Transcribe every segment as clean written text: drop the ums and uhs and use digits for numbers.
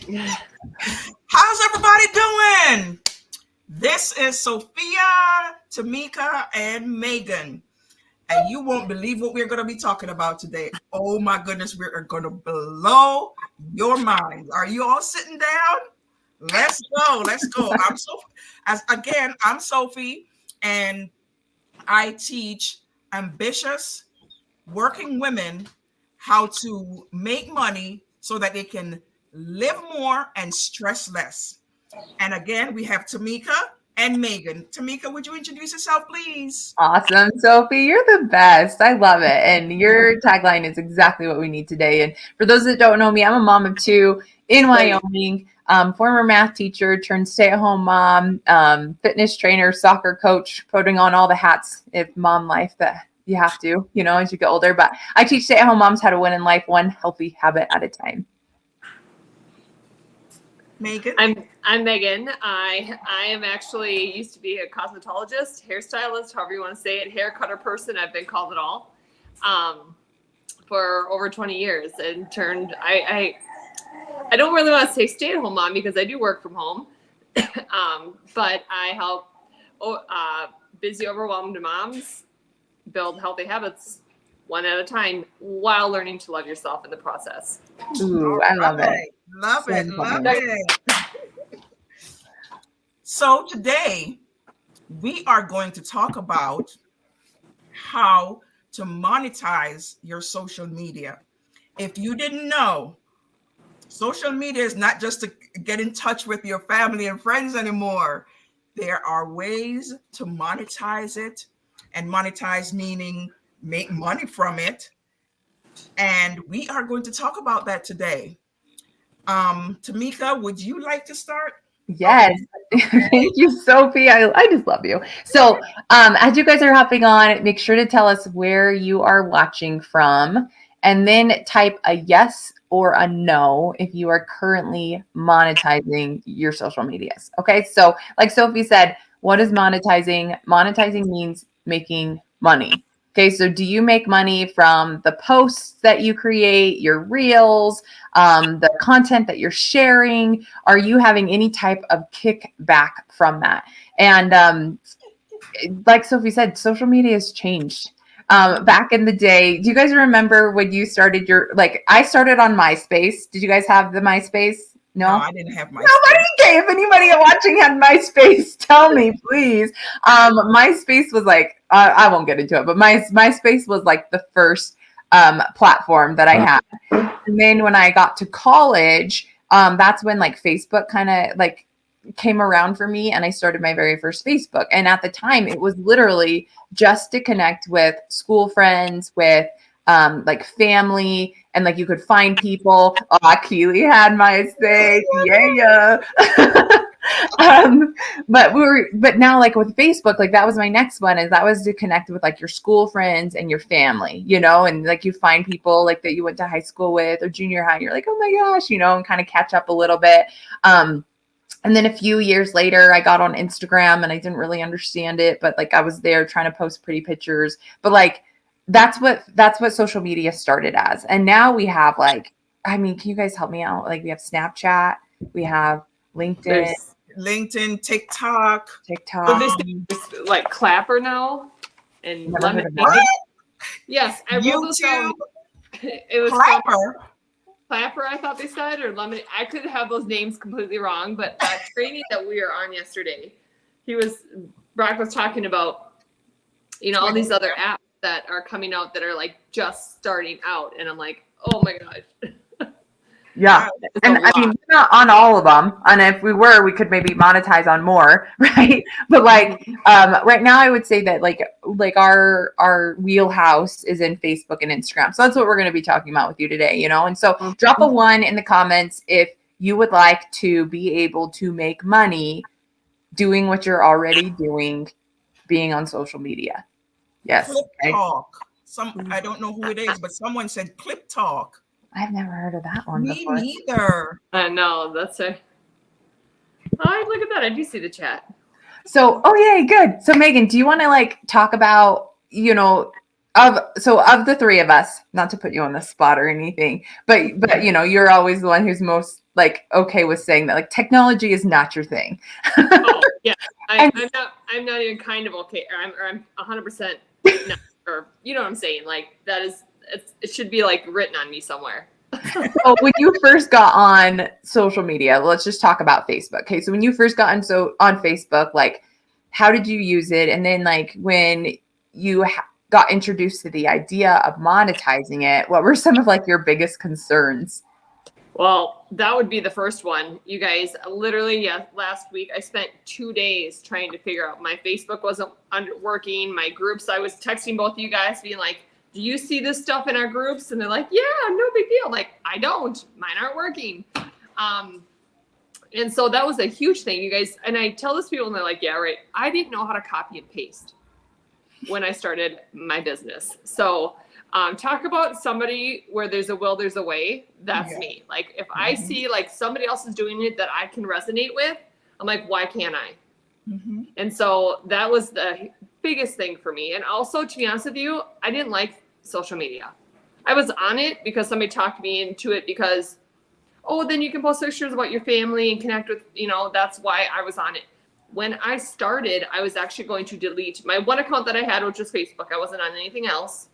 How's everybody doing? This is Sophia, Tamika, and Megan. And you won't believe what we're going to be talking about today. Oh my goodness, we are going to blow your minds. Are you all sitting down? Let's go. Let's go. I'm Sophie, and I teach ambitious working women how to make money so that they can live more and stress less. And again, we have Tamika and Megan. Tamika, would you introduce yourself, please? Awesome, Sophie. You're the best. I love it. And your tagline is exactly what we need today. And for those that don't know me, I'm a mom of two in Wyoming, former math teacher turned stay-at-home mom, fitness trainer, soccer coach, putting on all the hats of mom life that you have to, as you get older. But I teach stay-at-home moms how to win in life one healthy habit at a time. Megan? I'm Megan. I am actually used to be a cosmetologist, hairstylist, however you want to say it, hair cutter person. I've been called it all for over 20 years, and I don't really want to say stay-at-home mom because I do work from home, but I help busy, overwhelmed moms build healthy habits one at a time while learning to love yourself in the process. Ooh, I love it. Love it. So today we are going to talk about how to monetize your social media. If you didn't know, social media is not just to get in touch with your family and friends anymore. There are ways to monetize it, and monetize meaning make money from it. And we are going to talk about that today. Tamika, would you like to start? Yes. Thank you, Sophie. I just love you. So as you guys are hopping on, make sure to tell us where you are watching from, and then type a yes or a no if you are currently monetizing your social medias. Okay. So like Sophie said, what is monetizing? Monetizing means making money. Okay, so do you make money from the posts that you create, your reels, the content that you're sharing? Are you having any type of kickback from that? And like Sophie said, social media has changed. Back in the day, do you guys remember when you started I started on MySpace. Did you guys have the MySpace? No, I didn't have MySpace. Nobody. Okay, if anybody watching had MySpace, tell me, please. MySpace was I won't get into it, but MySpace was like the first platform that I had. And then when I got to college, that's when Facebook kind of came around for me, and I started my very first Facebook. And at the time, it was literally just to connect with school friends, with family, and you could find people. Oh, Keely had MySpace, yeah. But now with Facebook, that was my next one, is that was to connect with your school friends and your family, and you find people that you went to high school with or junior high, and you're like, oh my gosh, and kind of catch up a little bit. And then a few years later, I got on Instagram, and I didn't really understand it, but I was there trying to post pretty pictures. But that's what social media started as. And now we have can you guys help me out? We have Snapchat, we have LinkedIn, TikTok. So this Clapper now, and What? Yes, I wrote those down. It was Clapper. Clapper, I thought they said, or Lemon. I could have those names completely wrong, but that training that we were on yesterday, Brock was talking about, all these other apps that are coming out that are just starting out, and I'm like, oh my gosh. Yeah. And I mean, we're not on all of them. And if we were, we could maybe monetize on more, right? But right now I would say that our wheelhouse is in Facebook and Instagram. So that's what we're going to be talking about with you today, And so drop a 1 in the comments if you would like to be able to make money doing what you're already doing, being on social media. Yes. Clip Talk. I don't know who it is, but someone said Clip Talk. I've never heard of that one Me before. neither. I know. That's a... Oh, look at that. I do see the chat. So, oh, yay, good. So, Megan, do you want to talk about, of the three of us, not to put you on the spot or anything, but you know, you're always the one who's most like okay with saying that like technology is not your thing. Oh yeah, And- I'm not even kind of okay. I'm 100% not, or you know what I'm saying? Like that is it should be like written on me somewhere. So when you first got on social media, let's just talk about Facebook. Okay, so when you first got on Facebook, like how did you use it? And then like when you got introduced to the idea of monetizing it, what were some of like your biggest concerns? Well, that would be the first one. You guys, literally, last week I spent 2 days trying to figure out my Facebook wasn't working. My groups, I was texting both of you guys being like, do you see this stuff in our groups? And they're like, yeah, no big deal. I'm like, I don't. Mine aren't working. And so that was a huge thing, you guys. And I tell this to people and they're like, yeah, right. I didn't know how to copy and paste when I started my business. So talk about somebody where there's a will, there's a way. That's me. Like if I see like somebody else is doing it that I can resonate with, I'm like, why can't I? And so that was the biggest thing for me. And also, to be honest with you, I didn't like social media. I was on it because somebody talked me into it because, oh, then you can post pictures about your family and connect with, you know, that's why I was on it. When I started, I was actually going to delete my one account that I had, which was Facebook. I wasn't on anything else.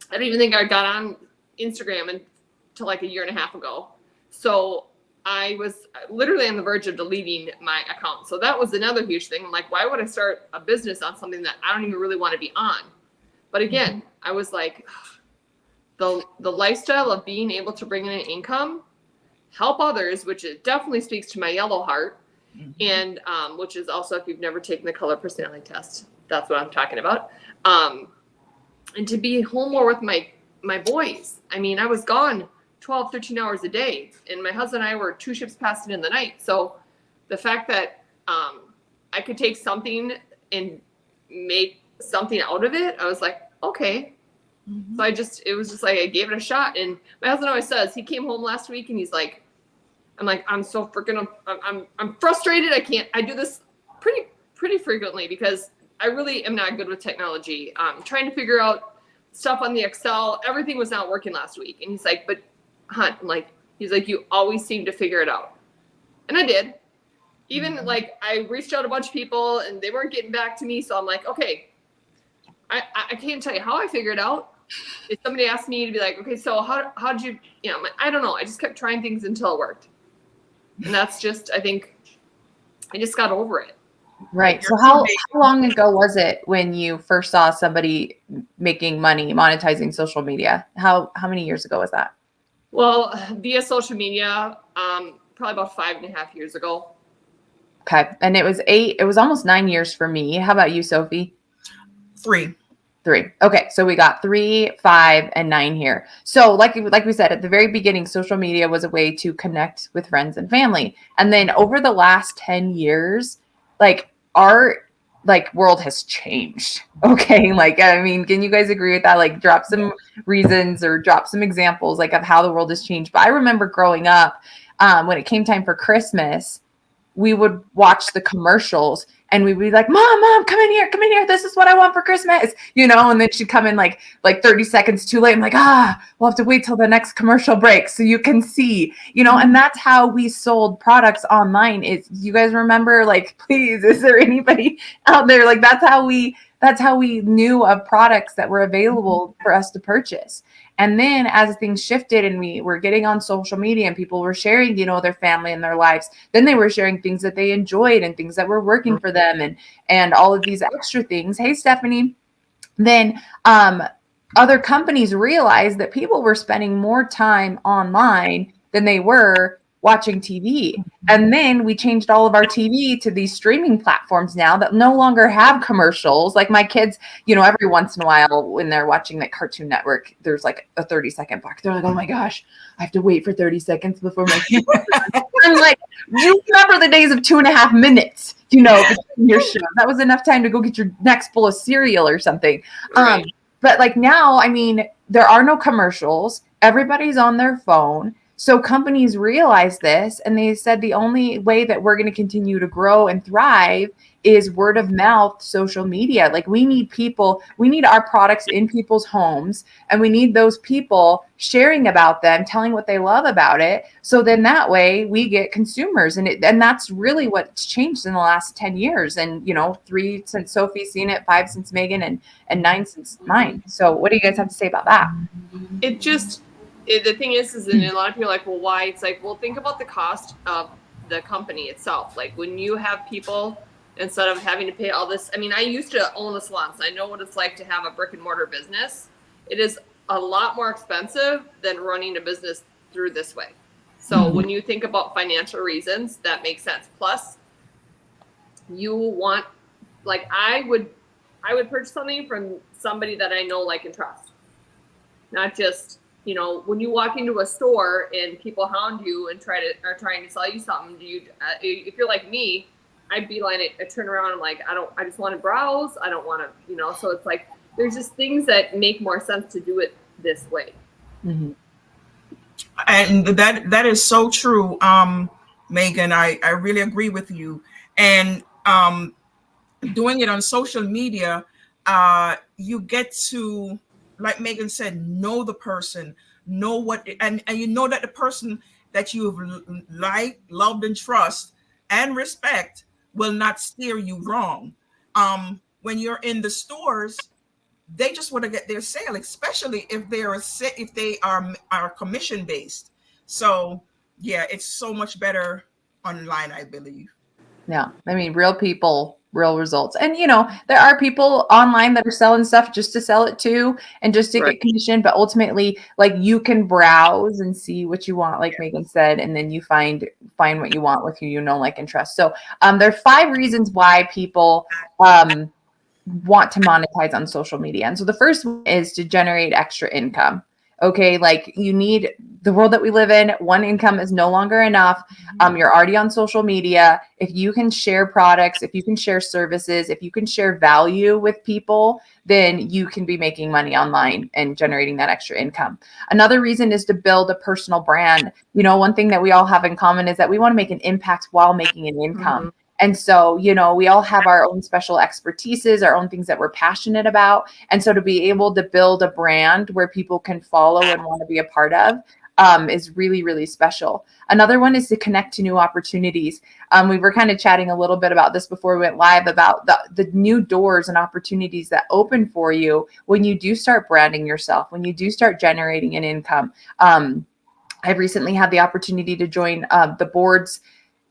I don't even think I got on Instagram until like a year and a half ago. So I was literally on the verge of deleting my account. So that was another huge thing. I'm like, why would I start a business on something that I don't even really want to be on? But again, I was like, the lifestyle of being able to bring in an income, help others, which it definitely speaks to my yellow heart. And which is also, if you've never taken the color personality test, that's what I'm talking about. And to be home more with my boys. I mean, I was gone 12, 13 hours a day, and my husband and I were 2 ships passing in the night. So the fact that I could take something and make something out of it, I was like, okay. So it was just like, I gave it a shot. And my husband always says, he came home last week and he's like, I'm so freaking, I'm frustrated. I do this pretty frequently because I really am not good with technology. Trying to figure out stuff on the Excel, everything was not working last week. And he's like, but Hunt, he's like, you always seem to figure it out. And I did. Even like I reached out to a bunch of people and they weren't getting back to me. So I'm like, okay, I can't tell you how I figured it out. If somebody asked me to be like, okay, so how'd you, I'm like, I don't know. I just kept trying things until it worked. And that's just, I think I just got over it. Right. So how long ago was it when you first saw somebody making money monetizing social media? How many years ago was that? Well, via social media, probably about 5.5 years ago. Okay. And it was almost 9 years for me. How about you, Sophie? 3. Okay. So we got 3, 5, and 9 here. So like we said at the very beginning, social media was a way to connect with friends and family. And then over the last 10 years, like our world has changed. Okay. Like, I mean, can you guys agree with that? Like drop some reasons or drop some examples like of how the world has changed. But I remember growing up, when it came time for Christmas, we would watch the commercials and we'd be like, mom, come in here. This is what I want for Christmas, and then she'd come in like 30 seconds too late. I'm like, we'll have to wait till the next commercial break so you can see, and that's how we sold products online. You guys remember, like, please, is there anybody out there? Like, that's how we knew of products that were available for us to purchase. And then as things shifted and we were getting on social media and people were sharing, their family and their lives, then they were sharing things that they enjoyed and things that were working for them and all of these extra things. Hey, Stephanie. Then other companies realized that people were spending more time online than they were watching TV. And then we changed all of our TV to these streaming platforms now that no longer have commercials. Like my kids, every once in a while when they're watching like Cartoon Network, there's like a 30-second block. They're like, oh my gosh, I have to wait for 30 seconds before my I'm like, you remember the days of 2.5 minutes, between your show. That was enough time to go get your next bowl of cereal or something. Right. But like now, I mean, there are no commercials. Everybody's on their phone. So companies realize this, and they said the only way that we're going to continue to grow and thrive is word of mouth, social media. Like we need people, we need our products in people's homes, and we need those people sharing about them, telling what they love about it. So then that way we get consumers, and that's really what's changed in the last 10 years. And 3 since Sophie's seen it, 5 since Megan, and 9 since mine. So what do you guys have to say about that? The thing is that a lot of people are like, well, why? It's like, well, think about the cost of the company itself. Like when you have people, instead of having to pay all this, I mean, I used to own a salon, so I know what it's like to have a brick and mortar business. It is a lot more expensive than running a business through this way. So when you think about financial reasons, that makes sense. Plus, you want, like, I would purchase something from somebody that I know, like, and trust. Not just, when you walk into a store and people hound you and are trying to sell you something, if you're like me, I'd beeline it, I turn around, I'm like, I just want to browse. I don't want to, so it's like, there's just things that make more sense to do it this way. Mm-hmm. And that is so true, Megan. I really agree with you. And doing it on social media, you get to, like Megan said, know the person, know what, and you know that the person that you've liked, loved, and trust and respect will not steer you wrong. When you're in the stores, they just want to get their sale, especially if they are commission based. So yeah, it's so much better online, I believe. Yeah. I mean, real people, real results. And, there are people online that are selling stuff just to sell it too and just to get commission. But ultimately, like you can browse and see what you want, like Megan said, and then you find what you want with who you know, like, and trust. So there are 5 reasons why people want to monetize on social media. And so the first one is to generate extra income. Okay, like you need the world that we live in. One income is no longer enough. You're already on social media. If you can share products, if you can share services, if you can share value with people, then you can be making money online and generating that extra income. Another reason is to build a personal brand. One thing that we all have in common is that we want to make an impact while making an income. Mm-hmm. And so, we all have our own special expertises, our own things that we're passionate about. And so to be able to build a brand where people can follow and want to be a part of is really, really special. Another one is to connect to new opportunities. We were kind of chatting a little bit about this before we went live about the new doors and opportunities that open for you when you do start branding yourself, when you do start generating an income. I've recently had the opportunity to join the board's,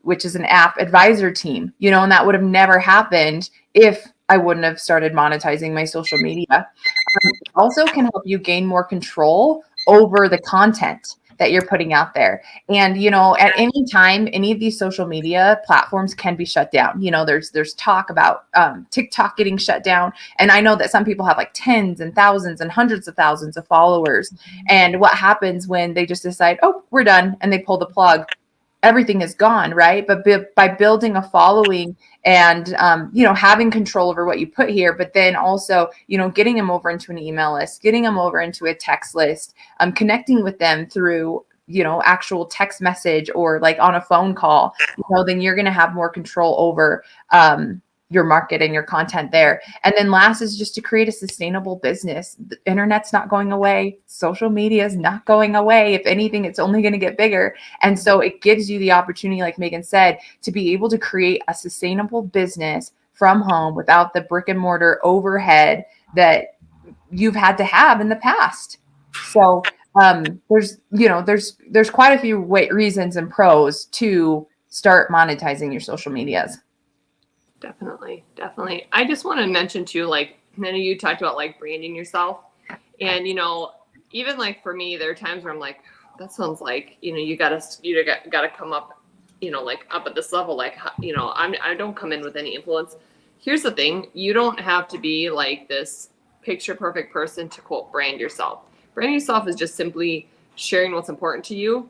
which is an app advisor team, and that would have never happened if I wouldn't have started monetizing my social media. It also can help you gain more control over the content that you're putting out there. And, at any time, any of these social media platforms can be shut down. There's talk about TikTok getting shut down. And I know that some people have like tens and thousands and hundreds of thousands of followers. And what happens when they just decide, oh, we're done, and they pull the plug? Everything is gone, right? But by building a following and, having control over what you put here, but then also, getting them over into an email list, getting them over into a text list, connecting with them through, actual text message or like on a phone call, then you're going to have more control over, your market and your content there. And then last is just to create a sustainable business. The internet's not going away. Social media is not going away. If anything, it's only going to get bigger. And so it gives you the opportunity, like Megan said, to be able to create a sustainable business from home without the brick and mortar overhead that you've had to have in the past. So there's quite a few reasons and pros to start monetizing your social medias. Definitely. I just want to mention too, like, I know you talked about like branding yourself, and even like for me, there are times where I'm like, that sounds like you gotta come up, like up at this level, like I don't come in with any influence. Here's the thing: you don't have to be like this picture perfect person to quote brand yourself. Branding yourself is just simply sharing what's important to you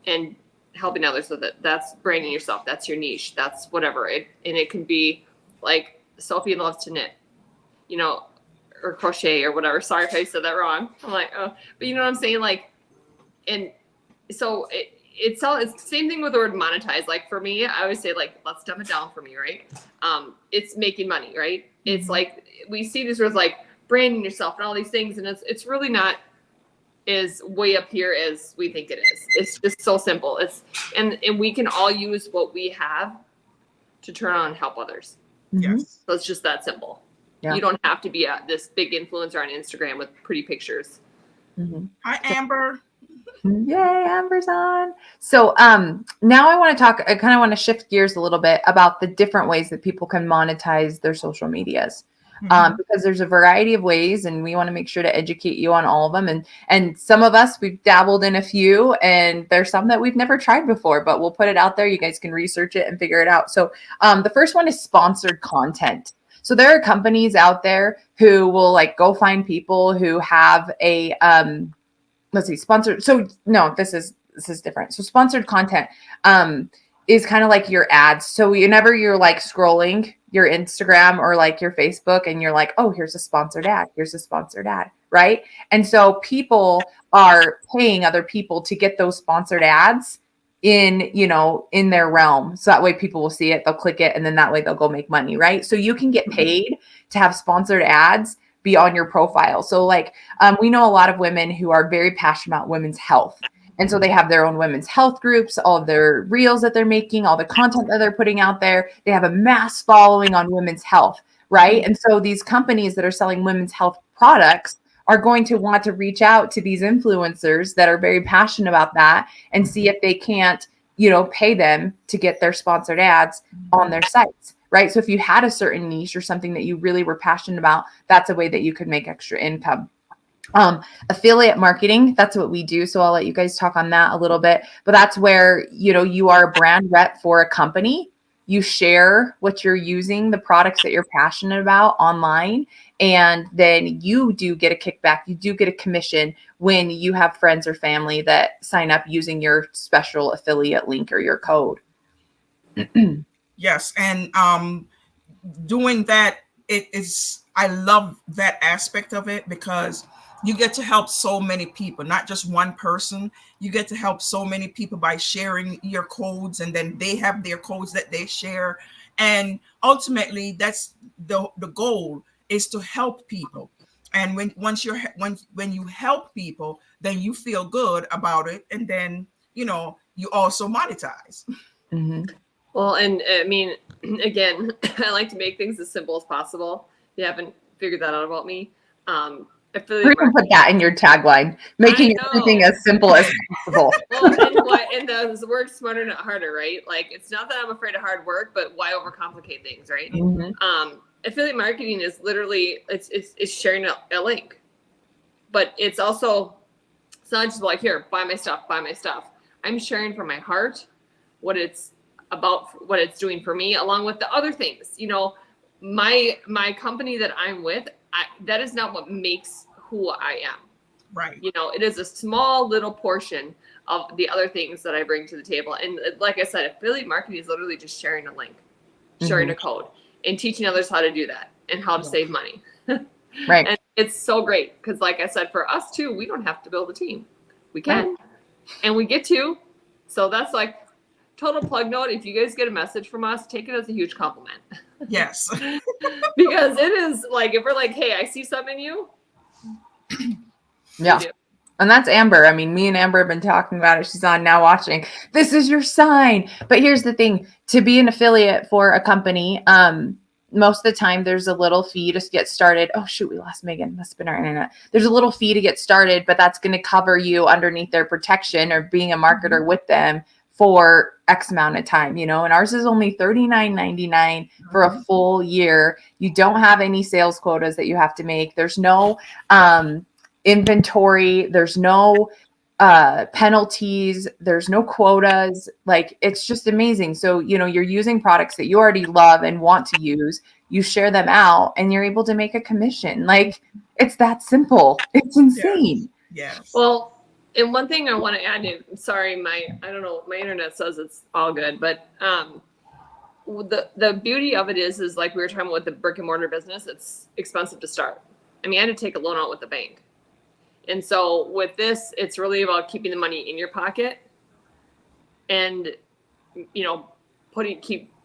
and helping others with it. That's branding yourself. That's your niche. That's whatever and it can be like Sophie loves to knit, or crochet or whatever. Sorry if I said that wrong. I'm like, oh, but you know what I'm saying? Like, and so it's all, it's the same thing with the word monetize. Like for me, I always say like, let's dumb it down for me, right? It's making money, right? It's like, we see these words like branding yourself and all these things, and it's really not as way up here as we think it is. It's just so simple. And we can all use what we have to turn on and help others. Yes. So it's just that simple. Yeah. You don't have to be this big influencer on Instagram with pretty pictures. Hi, Amber. Yay, Amber's on. So now I want to talk, I kind of want to shift gears a little bit about the different ways that people can monetize their social medias. Because there's a variety of ways, and we want to make sure to educate you on all of them. And some of us, we've dabbled in a few, and there's some that we've never tried before, but we'll put it out there. You guys can research it and figure it out. So the first one is sponsored content. So there are companies out there who will like go find people who have a let's see, sponsored. So no, this is different. So sponsored content is kind of like your ads. So whenever you're like scrolling your Instagram or like your Facebook and you're like, oh, here's a sponsored ad. Here's a sponsored ad. Right. And so people are paying other people to get those sponsored ads in their realm. So that way people will see it, they'll click it, and then that way they'll go make money. Right. So you can get paid to have sponsored ads be on your profile. So like we know a lot of women who are very passionate about women's health. And so they have their own women's health groups, all of their reels that they're making, all the content that they're putting out there. They have a mass following on women's health, right? And so these companies that are selling women's health products are going to want to reach out to these influencers that are very passionate about that and see if they can't, pay them to get their sponsored ads on their sites. Right. So if you had a certain niche or something that you really were passionate about, that's a way that you could make extra income. Affiliate marketing, that's what we do. So I'll let you guys talk on that a little bit, but that's where, you are a brand rep for a company. You share what you're using, the products that you're passionate about online, and then you do get a kickback. You do get a commission when you have friends or family that sign up using your special affiliate link or your code. Yes. And doing that, I love that aspect of it because you get to help so many people, not just one person. You get to help so many people by sharing your codes, and then they have their codes that they share. And ultimately, that's the goal, is to help people. And when you help people, then you feel good about it, and then you also monetize. Well, and I mean, again, I like to make things as simple as possible. You haven't figured that out about me. We're gonna put that in your tagline, making everything as simple as possible. Well, and the word smarter, not harder, right? Like, it's not that I'm afraid of hard work, but why overcomplicate things, right? Affiliate marketing is literally it's sharing a link, but it's also, it's not just like, here, buy my stuff. I'm sharing from my heart what it's about, what it's doing for me, along with the other things. My company that I'm with, that is not what makes who I am. Right. It is a small little portion of the other things that I bring to the table. And like I said, affiliate marketing is literally just sharing a link, sharing a code, and teaching others how to do that and how to save money. Right. And it's so great because, like I said, for us too, we don't have to build a team. We can, and we get to. So that's like total plug note. If you guys get a message from us, take it as a huge compliment. Yes. Because it is like, if we're like, hey, I see something in you. Yeah. And that's Amber. I mean, me and Amber have been talking about it. She's on now watching. This is your sign. But here's the thing. To be an affiliate for a company, most of the time there's a little fee to get started. Oh, shoot. We lost Megan. Must have been our internet. There's a little fee to get started, but that's going to cover you underneath their protection or being a marketer with them for X amount of time, and ours is only $39.99 for a full year. You don't have any sales quotas that you have to make. There's no inventory. There's no penalties. There's no quotas. Like, it's just amazing. So, you're using products that you already love and want to use. You share them out and you're able to make a commission. Like, it's that simple. It's insane. Yes. Well, and one thing I want to add in, sorry, I don't know, my internet says it's all good, but the beauty of it is like we were talking about with the brick and mortar business, it's expensive to start. I mean, I had to take a loan out with the bank. And so with this, it's really about keeping the money in your pocket and, you know,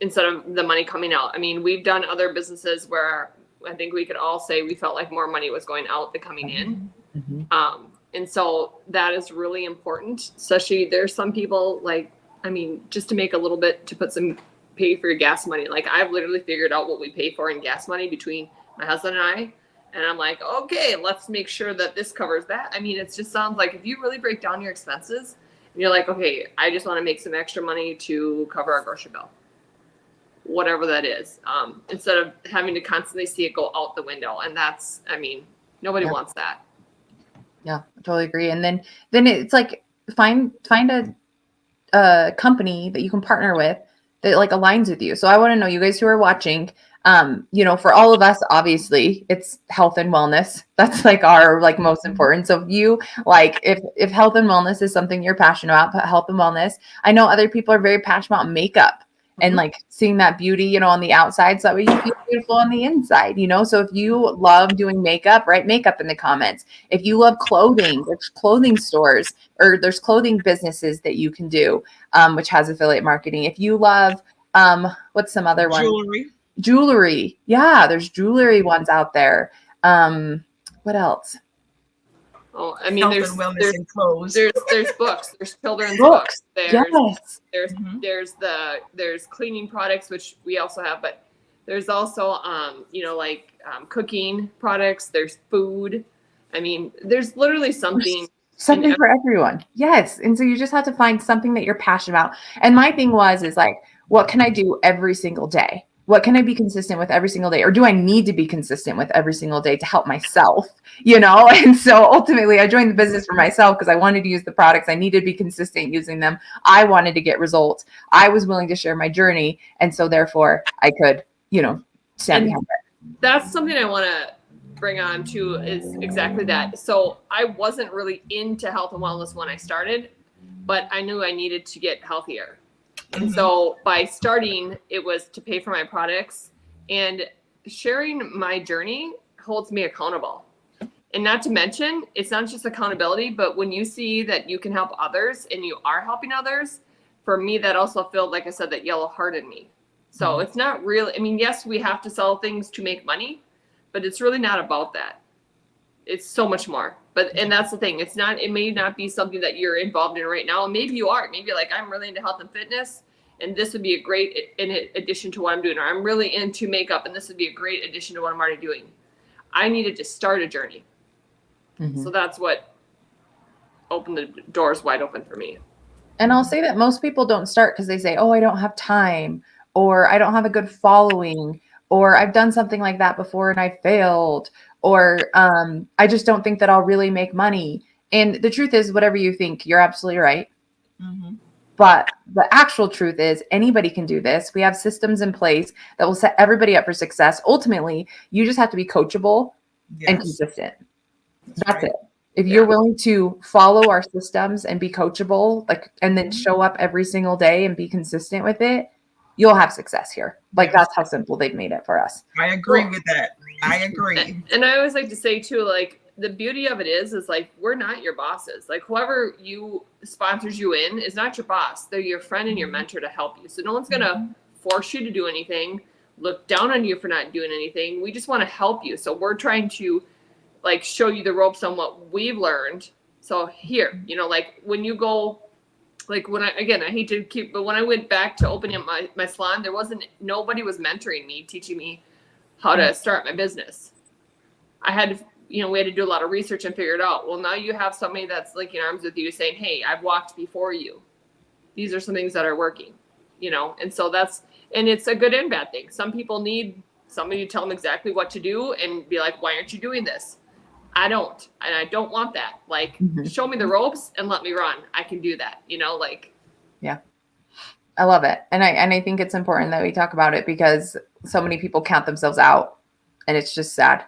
instead of the money coming out. I mean, we've done other businesses where I think we could all say we felt like more money was going out than coming in. Mm-hmm. And so that is really important, especially there's some people like, I mean, just to make a little bit to pay for your gas money. Like I've literally figured out what we pay for in gas money between my husband and I. And I'm like, okay, let's make sure that this covers that. I mean, it just sounds like if you really break down your expenses and you're like, okay, I just want to make some extra money to cover our grocery bill, whatever that is, instead of having to constantly see it go out the window. And that's, I mean, nobody wants that. Yeah, I totally agree. And then it's like, find a company that you can partner with that like aligns with you. So I want to know, you guys who are watching, you know, for all of us, obviously it's health and wellness. That's like our like most important. So if you like, if health and wellness is something you're passionate about, but health and wellness, I know other people are very passionate about makeup and like seeing that beauty, you know, on the outside. So that way you feel beautiful on the inside, you know? So if you love doing makeup, write makeup in the comments. If you love clothing, there's clothing stores or there's clothing businesses that you can do, which has affiliate marketing. If you love, what's some other one? Jewelry. Yeah, there's jewelry ones out there. What else? Oh, I mean, there's books, there's children's books, there's cleaning products, which we also have, but there's also, you know, like cooking products, there's food. I mean, there's literally something for everyone. Yes. And so you just have to find something that you're passionate about. And my thing is like, what can I do every single day? What can I be consistent with every single day? Or do I need to be consistent with every single day to help myself, you know? And so ultimately I joined the business for myself because I wanted to use the products. I needed to be consistent using them. I wanted to get results. I was willing to share my journey. And so therefore I could, you know, stand behind it. That's something I want to bring on too, is exactly that. So I wasn't really into health and wellness when I started, but I knew I needed to get healthier. And so by starting, it was to pay for my products, and sharing my journey holds me accountable. And not to mention, it's not just accountability, but when you see that you can help others and you are helping others, for me, that also filled, like I said, that yellow heart in me. So it's not really, I mean, yes, we have to sell things to make money, but it's really not about that. It's so much more. And that's the thing. It may not be something that you're involved in right now. And maybe you are. Maybe you're like, I'm really into health and fitness, and this would be a great addition to what I'm doing. Or I'm really into makeup, and this would be a great addition to what I'm already doing. I needed to start a journey. So that's what opened the doors wide open for me. And I'll say that most people don't start because they say, oh, I don't have time, or I don't have a good following, or I've done something like that before and I failed, or I just don't think that I'll really make money. And the truth is, whatever you think, you're absolutely right. But the actual truth is anybody can do this. We have systems in place that will set everybody up for success. Ultimately, you just have to be coachable and consistent. That's it. If you're willing to follow our systems and be coachable, like, and then show up every single day and be consistent with it, you'll have success here. Like that's how simple they've made it for us. I agree with that. I agree. And I always like to say too, like the beauty of it is like, we're not your bosses. Like whoever you sponsors you in is not your boss. They're your friend and your mentor to help you. So no one's going to force you to do anything, look down on you for not doing anything. We just want to help you. So we're trying to like show you the ropes on what we've learned. So here, you know, like when you go, like when I hate to keep, but when I went back to opening up my salon, nobody was mentoring me, teaching me how to start my business. I had to, you know, we had to do a lot of research and figure it out. Well, now you have somebody that's linking arms with you saying, hey, I've walked before you. These are some things that are working, you know? And so and it's a good and bad thing. Some people need somebody to tell them exactly what to do and be like, why aren't you doing this? I don't. And I don't want that. Like, show me the ropes and let me run. I can do that, you know, like. Yeah. I love it. And I think it's important that we talk about it because so many people count themselves out and it's just sad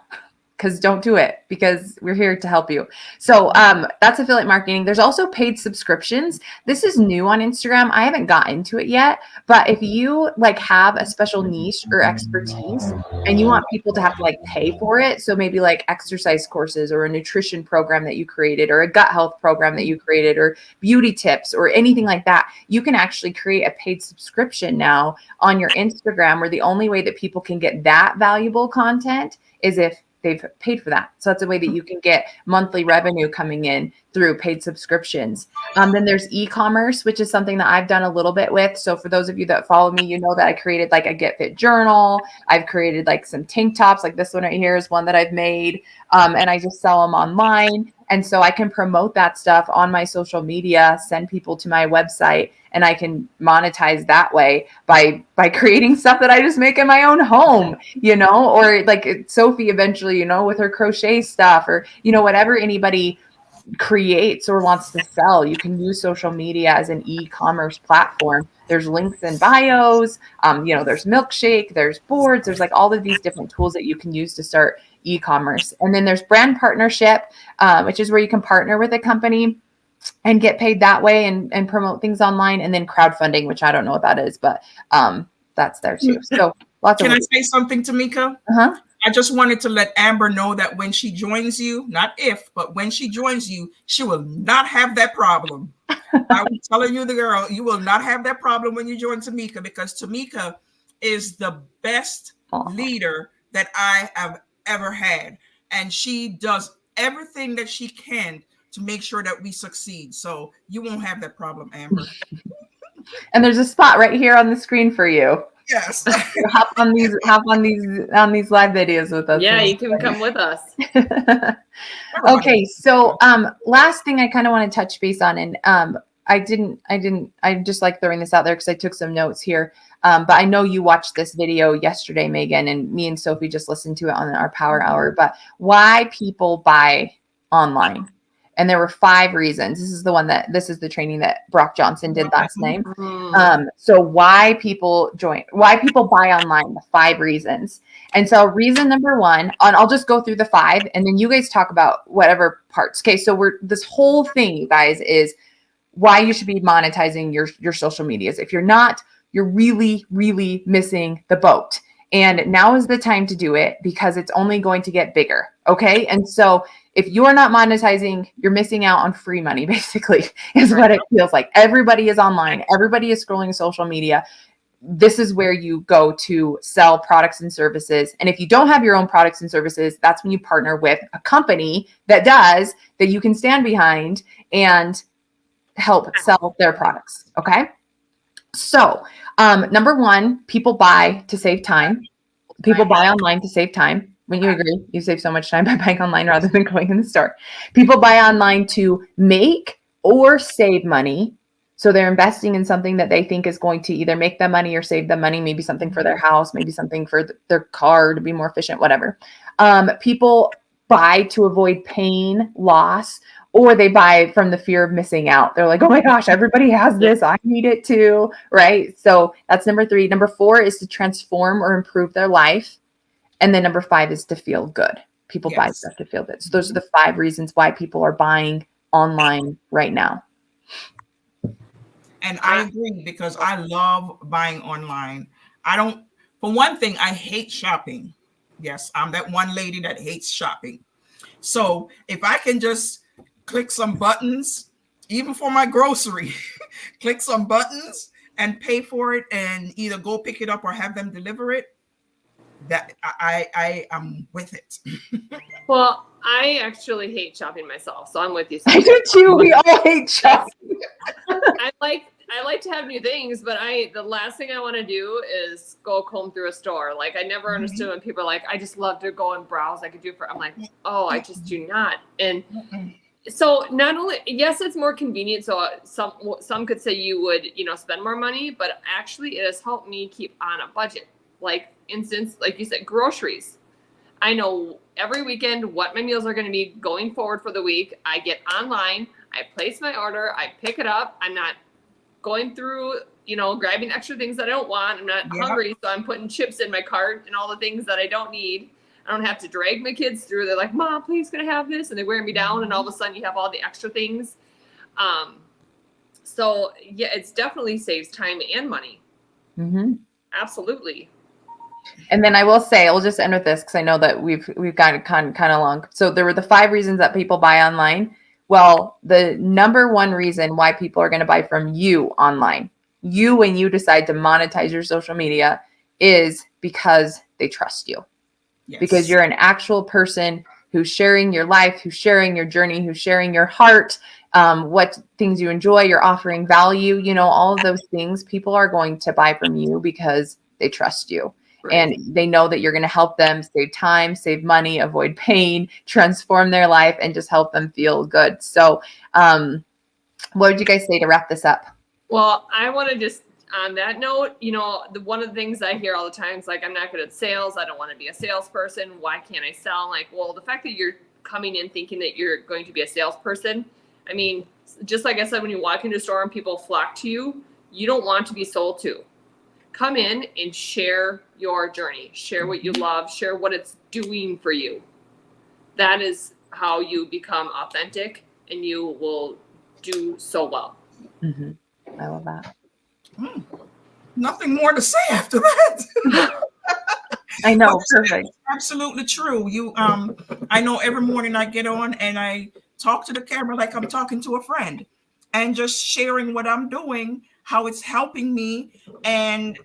because don't do it, because we're here to help you. So that's affiliate marketing. There's also paid subscriptions. This is new on Instagram. I haven't got into it yet, but if you like have a special niche or expertise and you want people to have to like pay for it, so maybe like exercise courses or a nutrition program that you created or a gut health program that you created or beauty tips or anything like that, you can actually create a paid subscription now on your Instagram, where the only way that people can get that valuable content is if they've paid for that. So that's a way that you can get monthly revenue coming in through paid subscriptions. Then there's e-commerce, which is something that I've done a little bit with. So for those of you that follow me, you know that I created like a Get Fit journal. I've created like some tank tops, like this one right here is one that I've made. And I just sell them online. And so I can promote that stuff on my social media, send people to my website, and I can monetize that way by creating stuff that I just make in my own home, you know, or like Sophie eventually, you know, with her crochet stuff, or, you know, whatever anybody creates or wants to sell. You can use social media as an e-commerce platform. There's links in bios, you know, there's Milkshake, there's boards, there's like all of these different tools that you can use to start e-commerce. And then there's brand partnership, which is where you can partner with a company and get paid that way and promote things online. And then crowdfunding, which I don't know what that is, but that's there too. So lots Can of I say something, Tamika? Uh-huh. I just wanted to let Amber know that when she joins you, not if, but when she joins you, she will not have that problem. I was telling you, the girl, you will not have that problem when you join Tamika, because Tamika is the best leader that I have ever had. And she does everything that she can to make sure that we succeed. So you won't have that problem, Amber. And there's a spot right here on the screen for you. Yes. hop on these live videos with us. Yeah, you can come with us. Okay, so last thing I kind of want to touch base on, and I just like throwing this out there because I took some notes here. But I know you watched this video yesterday, Megan, and me and Sophie just listened to it on our Power Hour. But why people buy online? And there were 5 reasons. This is the training that Brock Johnson did last night. So why people buy online, the 5 reasons. And so reason number 1, and I'll just go through the 5 and then you guys talk about whatever parts. Okay. So this whole thing, you guys, is why you should be monetizing your social medias. If you're not, you're really, really missing the boat. And now is the time to do it because it's only going to get bigger. Okay. And so if you're not monetizing, you're missing out on free money, basically, is what it feels like. Everybody is online. Everybody is scrolling social media. This is where you go to sell products and services. And if you don't have your own products and services, that's when you partner with a company that you can stand behind and help sell their products. Okay. So number 1, people buy to save time. People buy online to save time. When you agree, you save so much time by buying online rather than going in the store. People buy online to make or save money. So they're investing in something that they think is going to either make them money or save them money, maybe something for their house, maybe something for their car to be more efficient, whatever. People buy to avoid pain, loss, or they buy from the fear of missing out. They're like, oh my gosh, everybody has this. I need it too, right? So that's number 3. Number 4 is to transform or improve their life. And then number 5 is to feel good. People buy stuff to feel good. So those are the 5 reasons why people are buying online right now. And I agree because I love buying online. For one thing, I hate shopping. Yes, I'm that one lady that hates shopping. So if I can just click some buttons, even for my grocery, click some buttons and pay for it and either go pick it up or have them deliver it, that I am with it. Well, I actually hate shopping myself, so I'm with you. I do too. We all hate shopping. I like to have new things, but the last thing I want to do is go comb through a store. Like I never understood when people are like, I just love to go and browse. I'm like, oh, I just do not. And so not only, yes, it's more convenient. So some could say you would, spend more money, but actually it has helped me keep on a budget. Like instance, like you said, groceries. I know every weekend what my meals are going to be going forward for the week. I get online, I place my order, I pick it up. I'm not going through, grabbing extra things that I don't want. I'm not hungry, so I'm putting chips in my cart and all the things that I don't need. I don't have to drag my kids through. They're like, Mom, please can I have this? And they wear me down, and all of a sudden you have all the extra things. So yeah, it's definitely saves time and money. Mm-hmm. Absolutely. And then I will say, I'll just end with this because I know that we've gotten kind of long. So there were the 5 reasons that people buy online. Well, the number one reason why people are going to buy from you online, you when you decide to monetize your social media, is because they trust you. Yes. Because you're an actual person who's sharing your life, who's sharing your journey, who's sharing your heart, what things you enjoy, you're offering value, you know, all of those things. People are going to buy from you because they trust you. Right. And they know that you're going to help them save time, save money, avoid pain, transform their life, and just help them feel good. So what would you guys say to wrap this up? Well, I want to just, on that note, you know, one of the things I hear all the time is like, I'm not good at sales. I don't want to be a salesperson. Why can't I sell? I'm like, well, the fact that you're coming in thinking that you're going to be a salesperson, I mean, just like I said, when you walk into a store and people flock to you, you don't want to be sold to. Come in and share your journey, share what you love, share what it's doing for you. That is how you become authentic, and you will do so well. Mm-hmm. I love that. Nothing more to say after that. I know. Perfect. Absolutely true. You, I know every morning I get on and I talk to the camera like I'm talking to a friend, and just sharing what I'm doing, how it's helping me, and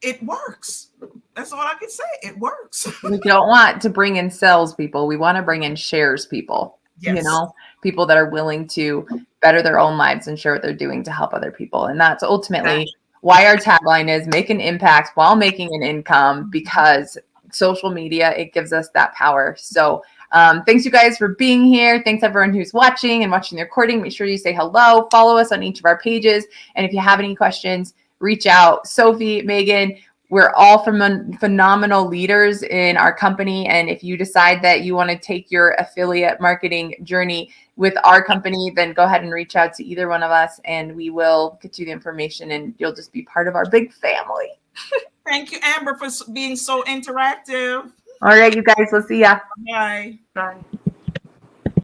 it works. That's all I can say. It works. We don't want to bring in salespeople. We want to bring in shares people, Yes. you know, people that are willing to better their own lives and share what they're doing to help other people. And that's ultimately why our tagline is make an impact while making an income, because social media, it gives us that power. So thanks you guys for being here. Thanks everyone who's watching and watching the recording. Make sure you say hello, follow us on each of our pages. And if you have any questions, reach out. Sophie, Megan, we're all phenomenal leaders in our company. And if you decide that you want to take your affiliate marketing journey with our company, then go ahead and reach out to either one of us and we will get you the information and you'll just be part of our big family. Thank you, Amber, for being so interactive. All right, you guys, we'll see ya. Bye. Bye.